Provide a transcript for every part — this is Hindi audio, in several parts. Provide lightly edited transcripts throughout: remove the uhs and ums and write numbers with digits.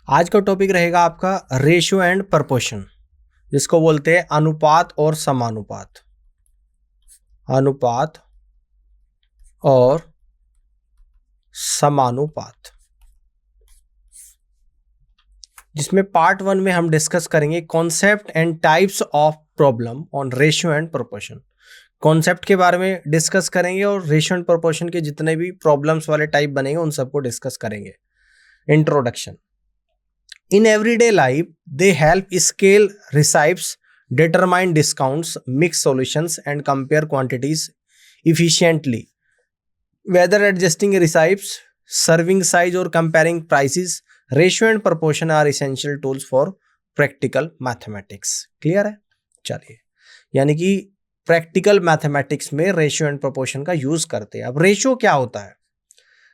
आज का टॉपिक रहेगा आपका रेशियो एंड प्रपोर्शन, जिसको बोलते हैं अनुपात और समानुपात। अनुपात और समानुपात, जिसमें पार्ट 1 में हम डिस्कस करेंगे concept and types of problem on ratio and proportion. Concept के बारे में डिस्कस करेंगे और रेशियो एंड प्रोपोर्शन के जितने भी प्रॉब्लम्स वाले टाइप बनेंगे उन सबको डिस्कस करेंगे। Introduction. In everyday life, they help scale recipes, determine discounts, mix solutions, and compare quantities efficiently. Whether adjusting recipes, serving size, or comparing prices, ratio and proportion are essential tools for practical mathematics. Clear है? चलिए, यानी कि प्रैक्टिकल मैथमेटिक्स में रेशियो एंड प्रोपोर्शन का यूज करते हैं। अब रेशियो क्या होता है?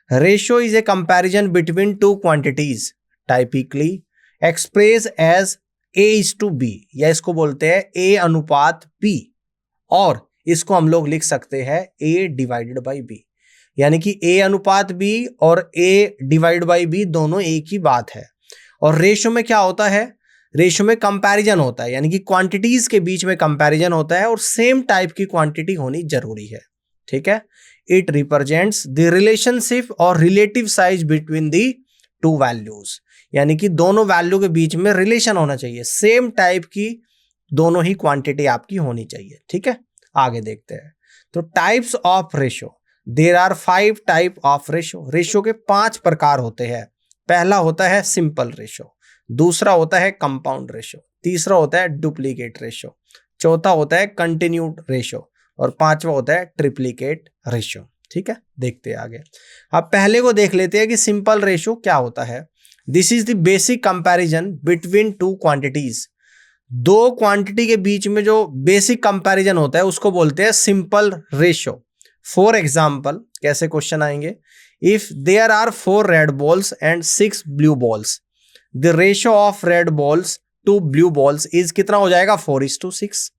Ratio is a comparison between two quantities, typically express as A:B, या इसको बोलते हैं A अनुपात B, और इसको हम लोग लिख सकते हैं A/B, यानी कि A अनुपात B और A/B दोनों एक ही बात है। और रेशियो में क्या होता है? रेशियो में कंपैरिजन होता है, यानी कि क्वांटिटीज के बीच में कंपैरिजन होता है और सेम टाइप की क्वांटिटी होनी जरूरी है। ठीक है। इट रिप्रेजेंट्स द रिलेशनशिप और relative size between the to values, यानी कि दोनों वैल्यू के बीच में रिलेशन होना चाहिए, सेम टाइप की दोनों ही क्वांटिटी आपकी होनी चाहिए। ठीक है, आगे देखते हैं। तो types of ratio, there are 5 type of ratio. Ratio के 5 प्रकार होते हैं। पहला होता है सिंपल रेशियो, दूसरा होता है कंपाउंड रेशियो, तीसरा होता है डुप्लीकेट रेशियो, चौथा होता है कंटिन्यूड रेशियो, और पांचवा होता है ट्रिप्लीकेट रेशियो। ठीक है, देखते हैं आगे। अब पहले को देख लेते हैं कि सिंपल रेशियो क्या होता है। This is the basic comparison between two quantities. दो क्वांटिटी के बीच में जो बेसिक कंपैरिजन होता है उसको बोलते हैं सिंपल रेशियो। फॉर एग्जाम्पल, कैसे क्वेश्चन आएंगे? If there are 4 red balls and 6 blue balls, the ratio of red balls to blue balls is कितना हो जाएगा? 4:6।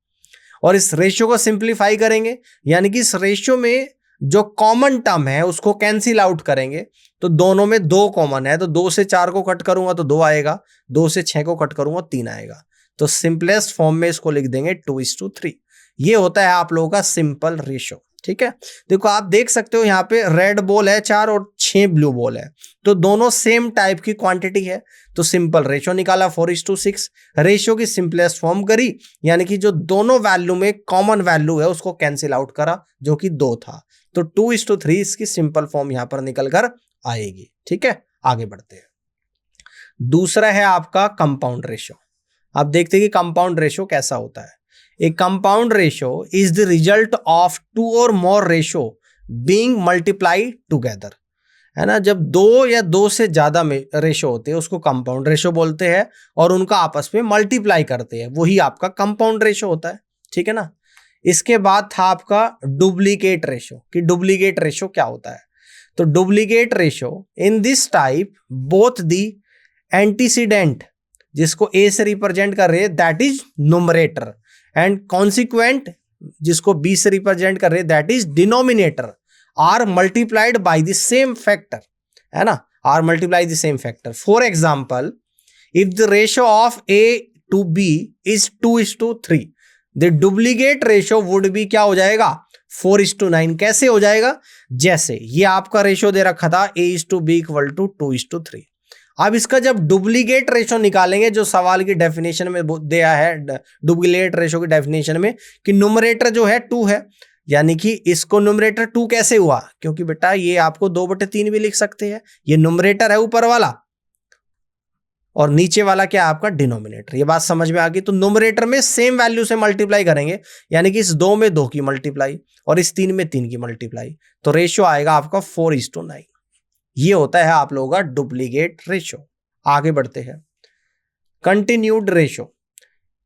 और इस रेशियो को सिंप्लीफाई करेंगे, यानी कि इस रेशियो में जो कॉमन टर्म है उसको कैंसिल आउट करेंगे। तो दोनों में 2 कॉमन है, तो 2 से 4 को कट करूंगा तो 2 आएगा, 2 से 6 को कट करूंगा 3 आएगा। तो सिंपलेस्ट फॉर्म में इसको लिख देंगे 2:3। ये होता है आप लोगों का सिंपल रेशियो। ठीक है, देखो आप देख सकते हो यहाँ पे रेड बॉल है 4 और 6 ब्लू बॉल है, तो दोनों सेम टाइप की क्वांटिटी है, तो सिंपल रेशियो निकाला 4:6। रेशियो की सिंपलेस्ट फॉर्म करी, यानी कि जो दोनों वैल्यू में कॉमन वैल्यू है उसको कैंसिल आउट करा, जो कि 2 था। तो 2:3 इसकी सिंपल फॉर्म यहां पर निकल कर आएगी। ठीक है, आगे बढ़ते हैं। दूसरा है आपका कंपाउंड रेशियो। आप देखते हैं कि कंपाउंड रेशियो कैसा होता है। ए compound ratio is the result of 2 और मोर रेशियो बीइंग मल्टीप्लाई टुगेदर, है ना। जब 2 या 2 से ज्यादा रेशियो होते हैं उसको कंपाउंड रेशियो बोलते हैं, और उनका आपस में मल्टीप्लाई करते हैं, वही आपका कंपाउंड रेशियो होता है। ठीक है ना। इसके बाद था आपका डुप्लीकेट रेशियो, कि डुप्लीकेट रेशियो क्या होता है। तो duplicate ratio in this type both the antecedent, जिसको ए से रिप्रेजेंट कर रहे हैं, that is numerator, and consequent, जिसको बी से रिप्रेजेंट कर रहे हैं, that is denominator, are multiplied by the same factor, है ना, are multiply the same factor. For example, if the ratio of a to b is 2:3, the duplicate ratio would be क्या हो जाएगा? 4:9। कैसे हो जाएगा? जैसे ये आपका रेशियो दे रखा था A:B = 2:3। अब इसका जब डुप्लीकेट रेशियो निकालेंगे, जो सवाल की डेफिनेशन में दिया है, डुप्लीकेट रेशियो की डेफिनेशन में, कि न्यूमरेटर जो है 2 है, यानी कि इसको न्यूमरेटर 2 कैसे हुआ? क्योंकि बेटा ये आपको 2/3 भी लिख सकते हैं, ये न्यूमरेटर है ऊपर वाला, और नीचे वाला क्या है आपका? डिनोमिनेटर। ये बात समझ में आ गई। तो न्यूमरेटर में सेम वैल्यू से मल्टीप्लाई करेंगे, यानी कि इस 2 में 2 की मल्टीप्लाई और इस 3 में 3 की मल्टीप्लाई, तो रेशियो आएगा आपका 4:9। ये होता है आप लोगों का डुप्लीकेट रेशियो। आगे बढ़ते हैं। Continued ratio.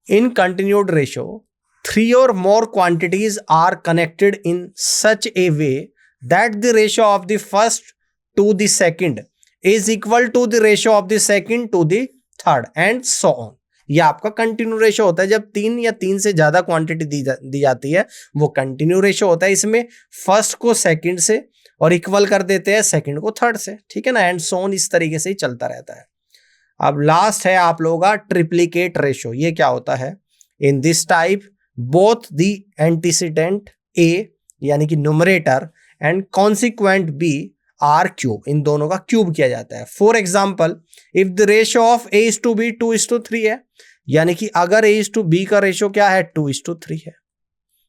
In continued ratio 3 or more quantities are connected in such a way that the ratio of the first to the second is equal to the ratio of the second to the third and so on। ये आपका कंटिन्यू रेशियो होता है। जब 3 या 3 से ज्यादा क्वांटिटी दी जाती है वो कंटिन्यू रेशियो होता है। इसमें फर्स्ट को सेकंड से और इक्वल कर देते हैं सेकंड को थर्ड से, ठीक है ना, एंड सो ऑन, इस तरीके से ही चलता रहता है। अब लास्ट है आप लोगों का ट्रिप्लिकेट रेशो। ये क्या होता है? In this type both the antecedent A यानी कि numerator and consequent B are cube, इन दोनों का क्यूब किया जाता है। For example if the ratio of A is to B 2:3 है, यानी कि अगर ए इज टू बी का रेशियो क्या है 2:3 है,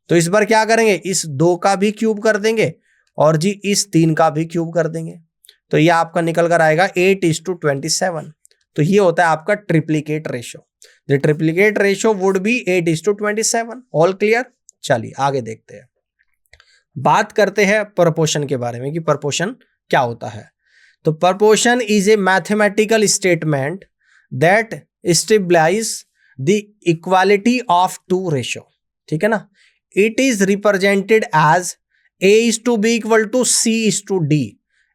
तो इस बार क्या करेंगे, इस 2 का भी क्यूब कर देंगे और जी इस 3 का भी क्यूब कर देंगे, तो ये आपका निकल कर आएगा 8:27। तो ये होता है आपका triplicate ratio. The triplicate ratio would be 8:27। All clear? चलिए आगे देखते हैं, बात करते हैं प्रोपोर्शन के बारे में कि प्रोपोर्शन क्या होता है। तो proportion is a mathematical statement that stabilize the equality of two ratio, ठीक है ना। It is represented as a is to b equal to c is to d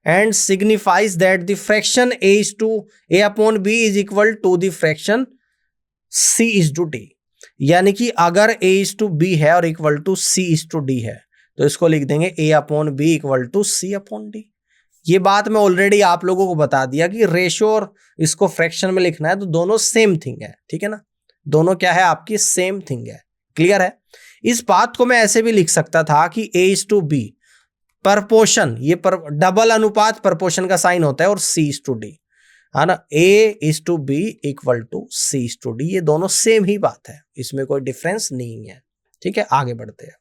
and signifies that the fraction a is to a upon b is equal to the fraction c is to d। यानी कि अगर a is to b है और equal to c is to d है तो इसको लिख देंगे a upon b equal to c upon d। ये बात मैं ऑलरेडी आप लोगों को बता दिया कि रेशियो और इसको फ्रैक्शन में लिखना है तो दोनों सेम थिंग है, ठीक है ना, दोनों क्या है आपकी सेम थिंग है। क्लियर है? इस बात को मैं ऐसे भी लिख सकता था कि a is to b proportion, ये डबल अनुपात प्रपोर्शन का साइन होता है और c is to d है ना, a is to b equal to c is to d, ये दोनों सेम ही बात है, इसमें कोई डिफरेंस नहीं है। ठीक है, आगे बढ़ते हैं।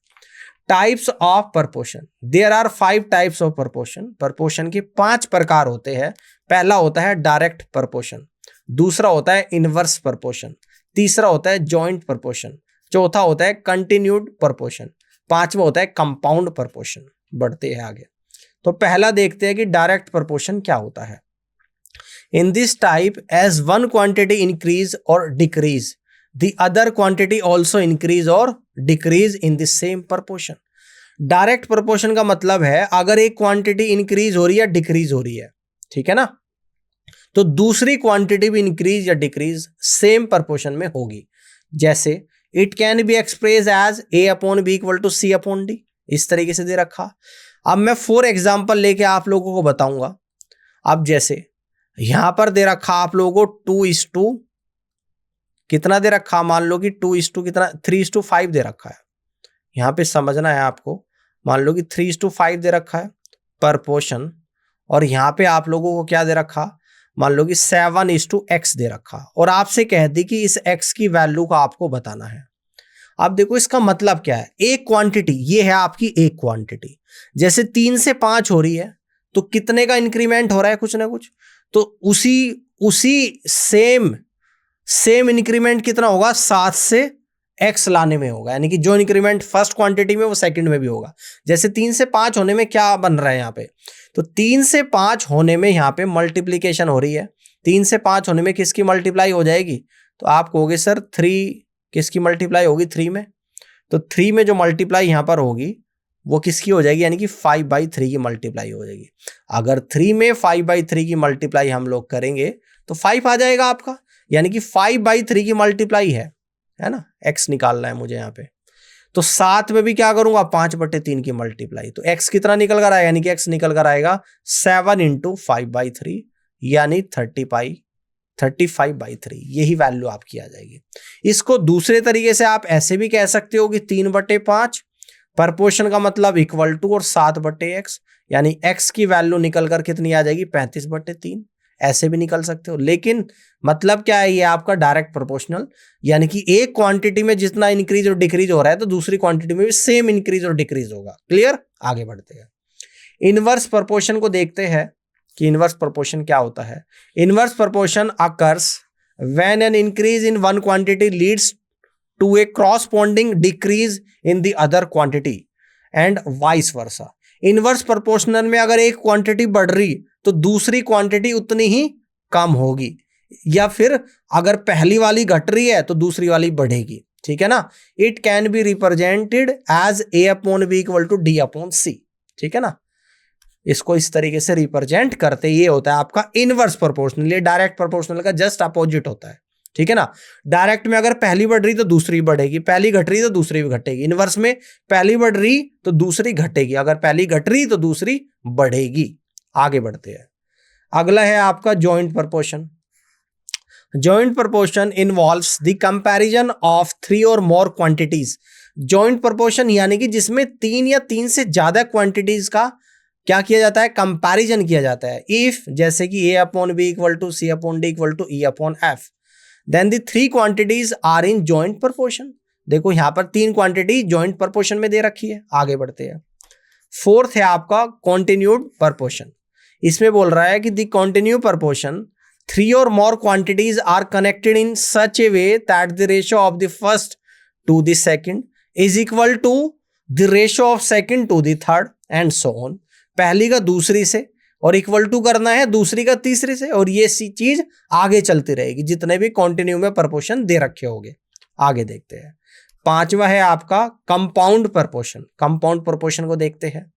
Types of proportion, there are 5 types of proportion. Proportion के 5 प्रकार होते हैं। पहला होता है डायरेक्ट प्रपोर्शन, दूसरा होता है इनवर्स प्रपोर्शन, तीसरा होता है जॉइंट प्रपोर्शन, चौथा होता है कंटिन्यूड प्रपोर्शन, पांचवा होता है कंपाउंड प्रपोर्शन। बढ़ते हैं आगे। तो पहला देखते हैं कि डायरेक्ट प्रपोर्शन क्या होता है। In this type as one quantity increase और decrease the other quantity also increase और decrease in the same proportion. Direct proportion का मतलब है अगर एक क्वांटिटी इंक्रीज हो रही है डिक्रीज हो रही है, ठीक है ना, तो दूसरी क्वांटिटी भी इंक्रीज या डिक्रीज सेम प्रपोर्शन में होगी। जैसे it can be express as a upon b equal to c upon d, इस तरीके से दे रखा। अब मैं फॉर एग्जाम्पल लेके आप लोगों को बताऊंगा। अब जैसे यहां पर दे रखा आप लोगों को 2:, कितना दे रखा, मान लो कि 2:, कितना 3:5 दे रखा है। यहां पे समझना है आपको, मान लो कि 3:5 दे रखा है प्रपोर्शन, और यहां पे आप लोगों को क्या दे रखा, मान लो कि 7:x दे रखा, और आपसे कह दी कि इस x की वैल्यू का आपको बताना है। अब देखो इसका मतलब क्या है, एक क्वांटिटी, ये है आपकी एक क्वांटिटी, जैसे 3 से 5 हो रही है तो कितने का इंक्रीमेंट हो रहा है, कुछ ना कुछ, तो उसी सेम इंक्रीमेंट कितना होगा, 7 से x लाने में होगा, यानी कि जो इंक्रीमेंट फर्स्ट क्वांटिटी में वो सेकंड में भी होगा। जैसे 3 से 5 होने में क्या बन रहा है यहाँ पे, तो 3 से 5 होने में यहाँ पे मल्टीप्लीकेशन हो रही है। 3 से 5 होने में किसकी मल्टीप्लाई हो जाएगी, तो आप कहोगे सर 3 किसकी मल्टीप्लाई होगी, 3 में, तो 3 में जो मल्टीप्लाई यहाँ पर होगी वो किसकी हो जाएगी, यानी कि 5/3 की मल्टीप्लाई हो जाएगी। अगर 3 में 5/3 की मल्टीप्लाई हम लोग करेंगे तो 5 आ जाएगा आपका, यानी कि 5/3 की मल्टीप्लाई है ना, x निकालना है मुझे यहाँ पे। तो 7 में भी क्या करूंगा, 5/3 की मल्टीप्लाई, तो x कितना निकल कर आएगा, यानी कि x निकल कर आएगा 7 × 5/3 यानी 35/3, यही वैल्यू आपकी आ जाएगी। इसको दूसरे तरीके से आप ऐसे भी कह सकते हो कि 3/5 प्रपोर्शन का मतलब इक्वल टू और 7/x, यानी x की वैल्यू निकल कर कितनी आ जाएगी, 35/3, ऐसे भी निकल सकते हो। लेकिन मतलब क्या है, ये आपका डायरेक्ट प्रोपोर्शनल, यानी कि एक क्वांटिटी में जितना इंक्रीज और डिक्रीज हो रहा है तो दूसरी क्वांटिटी में भी सेम इंक्रीज और डिक्रीज होगा। क्लियर? आगे बढ़ते हैं। इनवर्स प्रोपोर्शन को देखते हैं कि इनवर्स प्रोपोर्शन क्या होता है। Inverse proportion occurs when an increase in one quantity leads to a corresponding decrease in the other quantity and vice versa. Inverse proportional में अगर एक क्वांटिटी बढ़ रही तो दूसरी क्वांटिटी उतनी ही कम होगी, या फिर अगर पहली वाली घट रही है तो दूसरी वाली बढ़ेगी, ठीक है ना। It can be represented as a upon b equal to d upon c, ठीक है ना। इसको इस तरीके से रिप्रेजेंट करते, ये होता है आपका इनवर्स प्रोपोर्शनल। ये डायरेक्ट प्रोपोर्शनल का जस्ट अपोजिट होता है, ठीक है ना। डायरेक्ट में अगर पहली बढ़ रही तो दूसरी बढ़ेगी, पहली घट रही तो दूसरी भी घटेगी। इनवर्स में पहली बढ़ रही तो दूसरी घटेगी, अगर पहली घट रही तो दूसरी बढ़ेगी। आगे बढ़ते हैं। अगला है आपका joint proportion. Joint proportion involves the comparison of 3 और मोर क्वांटिटीज। जॉइंट प्रोपोर्शन यानी कि जिसमें 3 या 3 से ज्यादा क्वांटिटीज का क्या किया जाता है, कंपैरिजन किया जाता है। इफ जैसे कि a upon b equal to c upon d equal to e upon f, then the 3 quantities are in joint proportion. देखो यहां पर 3 क्वांटिटी जॉइंट प्रोपोर्शन में दे रखी है। आगे बढ़ते हैं। फोर्थ है आपका कॉन्टिन्यूड प्रोपोर्शन। इसमें बोल रहा है कि the continue proportion 3 or more quantities are connected in such a way that the ratio of the first to the second is equal to the ratio of second to the third and so on। पहली का दूसरी से और इक्वल टू करना है दूसरी का तीसरी से, और ये चीज आगे चलती रहेगी जितने भी कॉन्टिन्यू में प्रोपोर्शन दे रखे होंगे। आगे देखते हैं। पांचवा है आपका कंपाउंड प्रोपोर्शन। कंपाउंड प्रोपोर्शन को देखते हैं।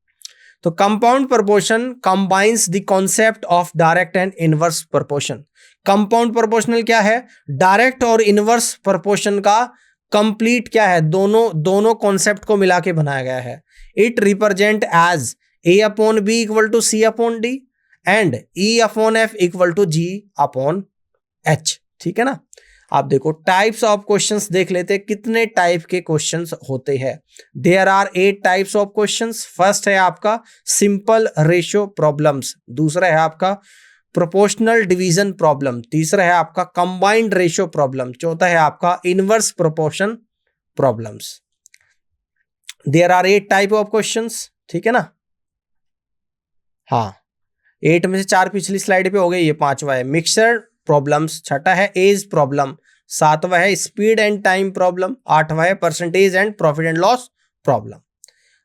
तो compound proportion combines the concept of direct and inverse proportion. Compound proportional क्या है, डायरेक्ट और इनवर्स प्रोपोर्शन का कंप्लीट क्या है, दोनों कॉन्सेप्ट को मिला के बनाया गया है। It represent as a upon b equal to c upon d and e upon f equal to g upon h। ठीक है ना। आप देखो टाइप्स ऑफ क्वेश्चंस देख लेते हैं, कितने टाइप के क्वेश्चंस होते हैं। There are 8 types of questions. First है आपका सिंपल रेशियो प्रॉब्लम्स, दूसरा है आपका प्रोपोर्शनल डिवीजन प्रॉब्लम, तीसरा है आपका कंबाइंड रेशियो प्रॉब्लम, चौथा है आपका inverse proportion problems. There are 8 type of questions. ठीक है ना। हाँ, 8 में से 4 पिछली स्लाइड पे हो गए। ये पांचवा है मिक्सचर प्रॉब्लम्स, छठा है एज प्रॉब्लम, सातवां है स्पीड एंड टाइम प्रॉब्लम, आठवां है percentage and profit and loss problem.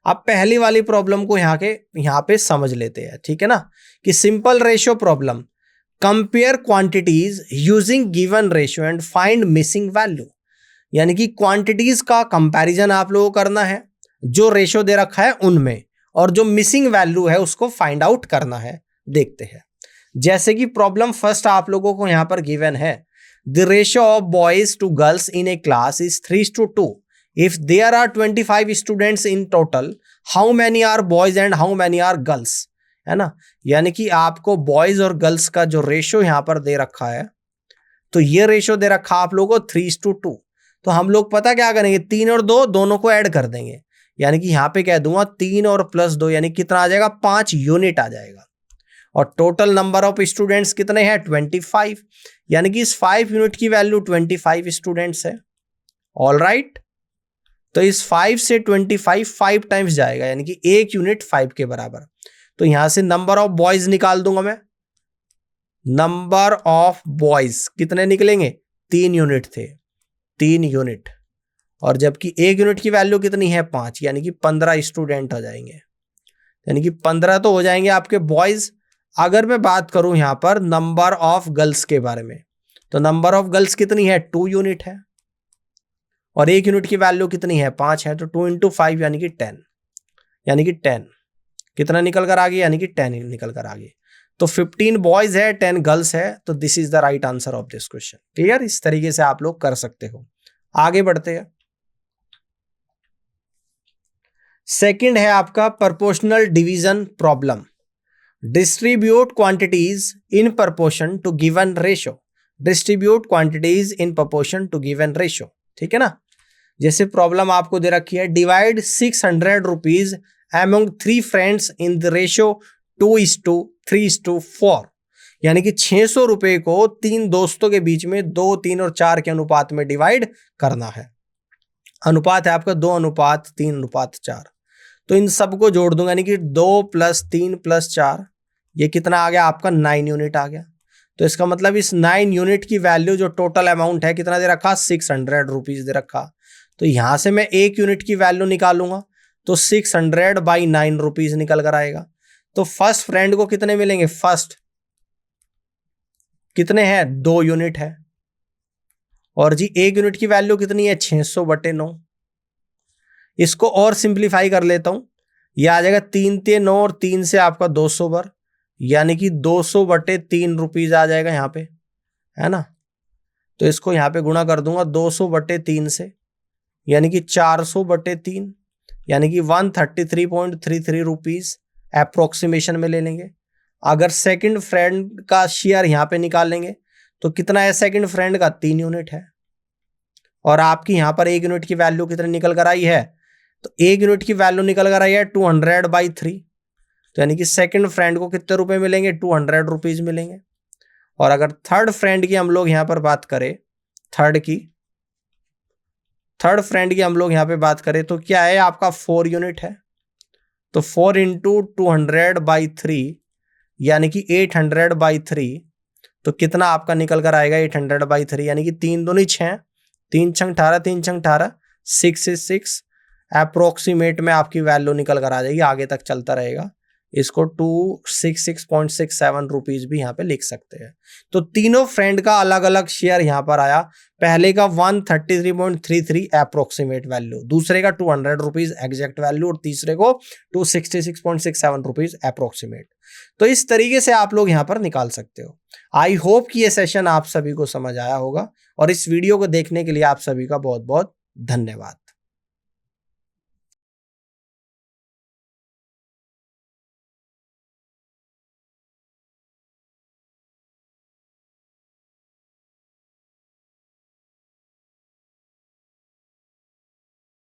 अब पहली वाली प्रॉब्लम को यहाँ पे समझ लेते हैं। ठीक है ना, कि simple ratio problem, compare quantities using given ratio and find missing value. यानी कि क्वांटिटीज का कंपैरिजन आप लोगों को करना है जो रेशियो दे रखा है उनमें, और जो मिसिंग वैल्यू है उसको फाइंड आउट करना है। देखते हैं। जैसे कि प्रॉब्लम फर्स्ट आप लोगों को यहां पर गिवन है, the ratio of boys to girls in a class is 3:2। If there are 25 students in total, how many are boys and how many are girls. है ना, यानी कि आपको बॉयज और गर्ल्स का जो रेशियो यहां पर दे रखा है, तो ये रेशियो दे रखा आप लोगों को 3:2। तो हम लोग पता क्या करेंगे, 3 और 2 दोनों को ऐड कर देंगे। यानी कि यहां पे कह दूंगा 3 और प्लस 2 यानी कितना आ जाएगा, 5 यूनिट आ जाएगा। और टोटल नंबर ऑफ स्टूडेंट्स कितने हैं, 25। यानी कि इस 5 यूनिट की वैल्यू 25 स्टूडेंट्स है। ऑल राइट, तो इस 5 से 25 5 टाइम्स जाएगा, यानी कि 1 यूनिट 5 के बराबर। तो यहां से नंबर ऑफ बॉयज निकाल दूंगा मैं। नंबर ऑफ बॉयज कितने निकलेंगे, 3 यूनिट थे, 3 यूनिट। और जबकि 1 यूनिट की वैल्यू कितनी है, 5, यानी कि 15 स्टूडेंट हो जाएंगे। यानी कि 15 तो हो जाएंगे आपके बॉयज। अगर मैं बात करूं यहां पर नंबर ऑफ गर्ल्स के बारे में, तो नंबर ऑफ गर्ल्स कितनी है, 2 यूनिट है, और 1 यूनिट की वैल्यू कितनी है, 5 है। तो 2 × 5 यानी कि 10, यानी कि 10 कितना निकल कर आ गया, यानी कि 10 निकल कर आ गई। तो 15 बॉयज है, 10 गर्ल्स है। तो this is the right answer of this question. Clear, इस तरीके से आप लोग कर सकते हो। आगे बढ़ते हैं। सेकंड है आपका proportional division problem. Distribute quantities in proportion to given ratio. Distribute quantities in proportion to given ratio. ठीक है ना। जैसे प्रॉब्लम आपको दे रखी है, divide 600 rupees among 3 friends in the ratio 2:3:4। यानी कि 600 रुपए को 3 दोस्तों के बीच में 2, 3 और 4 के अनुपात में डिवाइड करना है। अनुपात है आपका 2:3:4। तो इन सबको जोड़ दूंगा, यानी कि 2 + 3 + 4, ये कितना आ गया आपका, 9 यूनिट आ गया। तो इसका मतलब इस 9 यूनिट की वैल्यू जो टोटल अमाउंट है कितना दे रखा, 600 रुपीज दे रखा। तो यहां से मैं 1 यूनिट की वैल्यू निकालूंगा, तो 600/9 रुपीज निकल कर आएगा। तो फर्स्ट फ्रेंड को कितने मिलेंगे, फर्स्ट कितने हैं, 2 यूनिट है। और जी 1 यूनिट की वैल्यू कितनी है, 600/9। इसको और सिंप्लीफाई कर लेता हूं, यह आ जाएगा 3×3=9 और 3 से आपका 200 बार, यानी कि 200/3 रुपीज आ जाएगा यहाँ पे, है ना। तो इसको यहाँ पे गुणा कर दूंगा 200/3 से, यानी कि 400/3, यानी कि 133.33 रुपीज अप्रोक्सीमेशन में ले लेंगे। अगर सेकंड फ्रेंड का शेयर यहाँ पे निकाल लेंगे तो कितना है सेकंड फ्रेंड का 3 यूनिट है, और आपकी यहां पर 1 यूनिट की वैल्यू कितनी निकल कर आई है, तो 1 यूनिट की वैल्यू निकल कर आई है 200/3। तो यानी कि सेकंड फ्रेंड को कितने रुपए मिलेंगे, 200 रुपीज मिलेंगे। और अगर थर्ड फ्रेंड की हम लोग यहां पर बात करें, थर्ड फ्रेंड की हम लोग यहां पे बात करें तो क्या है, आपका 4 यूनिट है। तो 4 इंटू 200/3 यानी कि 800/3। तो कितना आपका निकल कर आएगा 800/3, यानी कि 3 दूनी 6, 3 छंग 18, 3 छंग 18, 6 अप्रोक्सीमेट में आपकी वैल्यू निकल कर आ जाएगी। आगे तक चलता रहेगा, इसको 266.67 रुपीज भी यहाँ पे लिख सकते हैं। तो तीनों फ्रेंड का अलग अलग शेयर यहाँ पर आया। पहले का 133.33 अप्रोक्सीमेट वैल्यू, दूसरे का 200 रुपीज एग्जैक्ट वैल्यू, और तीसरे को 266.67 रुपीज अप्रोक्सीमेट। तो इस तरीके से आप लोग यहाँ पर निकाल सकते हो। आई होप कि ये सेशन आप सभी को समझ आया होगा, और इस वीडियो को देखने के लिए आप सभी का बहुत बहुत धन्यवाद।